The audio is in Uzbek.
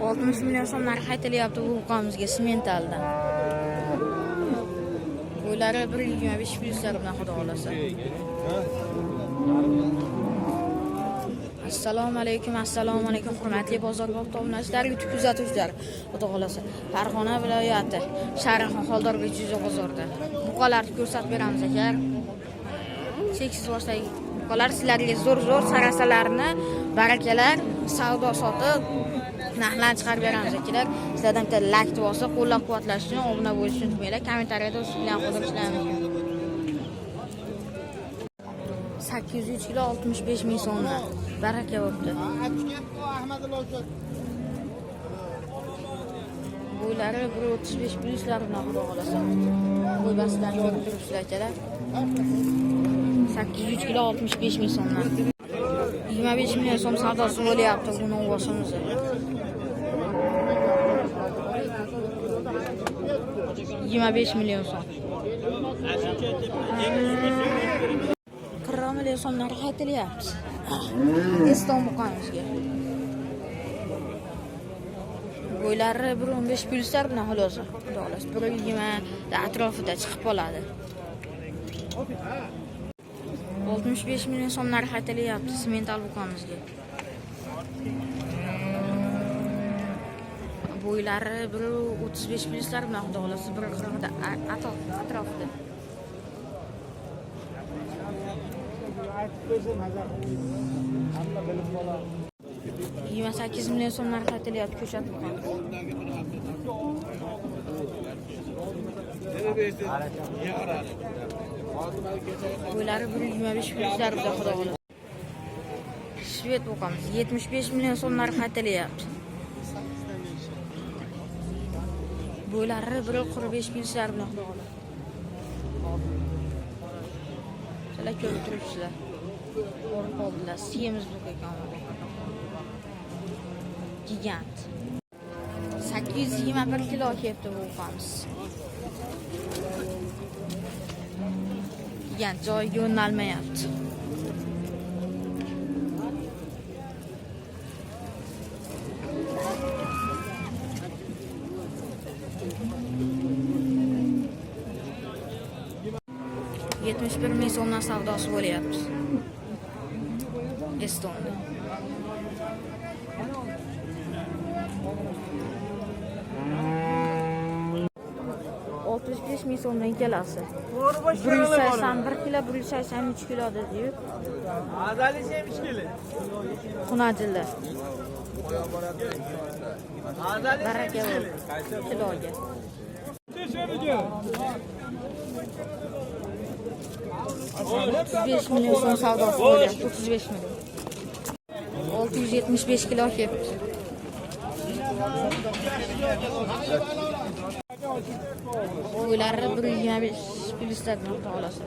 60 million so'm narxi aytilyapti bu ukamizga Simentaldan. Bo'ylari 1.25 plyuslar bilan xudo xolasa. Assalomu alaykum, hurmatli bozorbob obunachilar, YouTube kuzatuvchilar. Xudo xolasa, Farg'ona viloyati Sharixon Xoldorbeek bozorida buqalarni ko'rsatib beramiz aka. 8 yoshdagi buqalar sizlarga zo'r sarasalarni, barakalar, savdo sotib narxlarni chiqarib beramiz akalar. Sizlardan bitta like bo'lsa, qo'llab-quvvatlash uchun obuna bo'lishni unutmanglar. Kommentariyada siz bilan qo'shilishlarni 803 kilo 65 ming so'mdan. Baraka bo'pti. Bo'ylari 1.35 plyuslar bilan xudo xolasa. Bo'y basidan ko'rib turibsizlar akalar. 803 kilo 65 ming so'mdan. 25 million so'm savdosi bo'lyapti buni o'g'ashimiz. $25 million so'm. 40 million so'm narxi aytilyapti. Eston buqamizga. Bo'ylari 1.15 plyuslar bilan xulosa. Xudo xolasa 1.20 atrofida chiqib qoladi. 65 million so'm narxi aytilyapti Simental buqamizga. Bo'ylari 1.35 plyuslar bilan xudo xolasa 1.40 atrofida. 28 million so'm narxi aytilyapti ko'rsatib qo'yamiz. Bo'ylari 1.25 plyuslar bilan xudo xolasa. Shved buqamiz 75 million so'm narxi aytilyapti. Bo'ylari 1.45 plyuslar bilan xudo xolasa. Sizlar ko'rib turibsizlar. O'rin qoldilar. Semiz buq ekan. Gigant. 821 kilo kelibdi bu uqamiz. Gigant joyiga yo'nalmayapti. $71 ming so'mdan savdosi bo'lyapti. Estonda. $65 ming so'mdan kelasi. 181 kilo, 183 kilo dedi-yu. Xunajillar. Baraka kiloga. 35 million so'm savdosi bo'lyapti. 35 million. 675 kilo kelibdi. Bo'ylari 1.25 plyuslar bilan xudo xolasa.